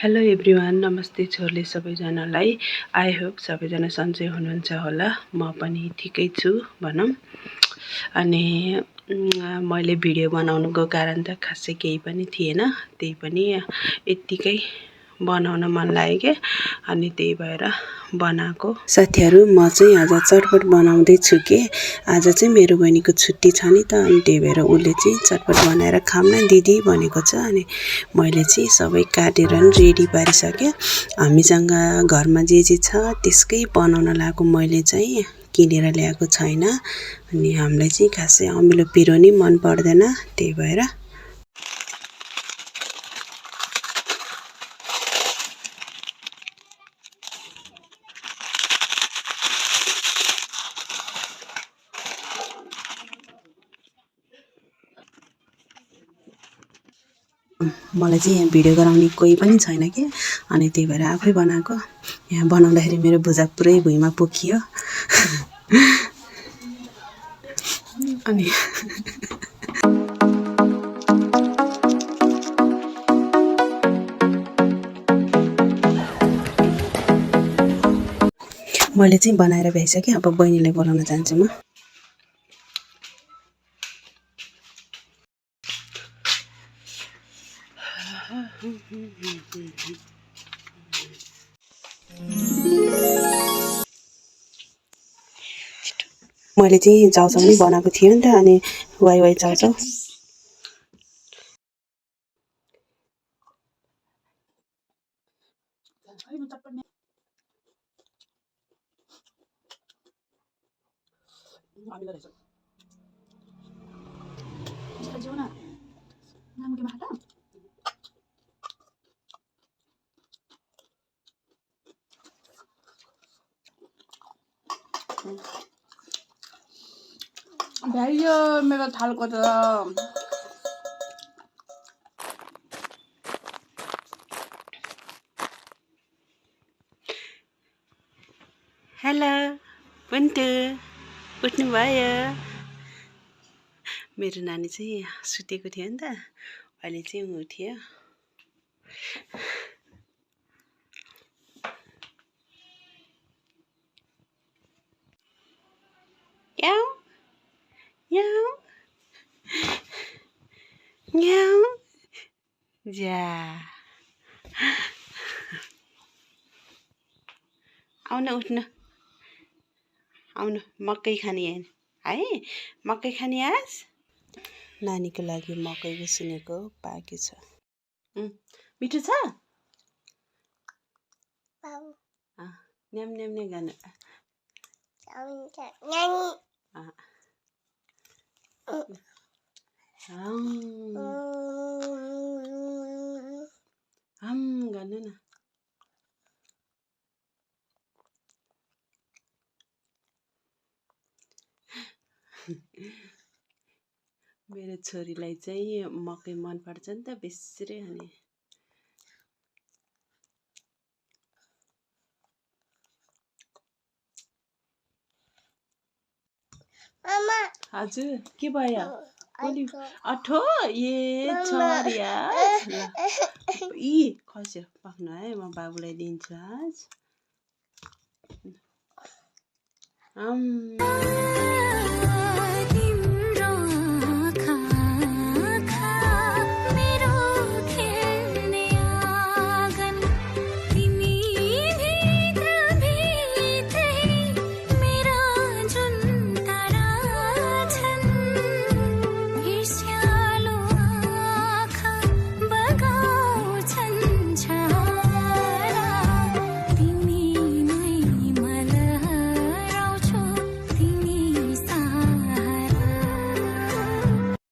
Hello everyone, नमस्ते छोर्ले सबैजनालाई। I hope सबैजना सन्चै हुनुहुन्छ होला। म पनि ठिकै छु भनौँ। अनि मैले भिडियो बनाउनुको कारण त खासै केही पनि थिएन, त्यही पनि यत्तिकै बनाउन मन लाग्यो अनि त्यही भएर बनाएको। साथीहरू, म चाहिँ आज चटपट बनाउँदैछु के। आज चाहिँ मेरो बहिनीको छुट्टी छ नि त, अनि त्यही भएर उसले चाहिँ चटपट बनाएर खाऊँ न दिदी भनेको छ। अनि मैले चाहिँ सबै काटेर रेडी पारिसकेँ। हामीसँग घरमा जे छ त्यसकै बनाउन लागेको, मैले चाहिँ किनेर ल्याएको छैन। अनि हामीलाई चाहिँ खासै अमिलो पिरो नि मन पर्दैन, त्यही भएर मलाई चाहिँ यहाँ भिडियो गराउने कोही पनि छैन कि, अनि त्यही भएर आफै बनाएको। यहाँ बनाउँदाखेरि मेरो भुजा पुरै भुइँमा पोखियो। अनि मैले चाहिँ बनाएर भ्याइसकेँ। अब बहिनीलाई बोलाउन जान्छु म। मैले चाहिँ चाउचाउ नि बनाएको थिएँ नि त, अनि वाइ वाइ चाउचाउ। भ्याइयो मेरो थालको त। हेलो पुन्टु, उठ्नुभयो? मेरो नानी चाहिँ सुतेको थियो नि त, अहिले चाहिँ उठ्यो। याउ याउ याउ जा आउन, उठ्न, आउनु। मकै खाने है, मकै खाने आज। नानीको लागि मकै उसिनेको पाकेको छ। मिठो छ? न्याम न्याम न्याम गर्नु। गर्नु न। मेरो छोरीलाई चाहिँ मकै मनपर्छ नि त बेसरी। अनि हजुर, के भयो? अठो ए छरिया यी खस्यो पाक्नु है। म बाबुलाई दिन्छु आज।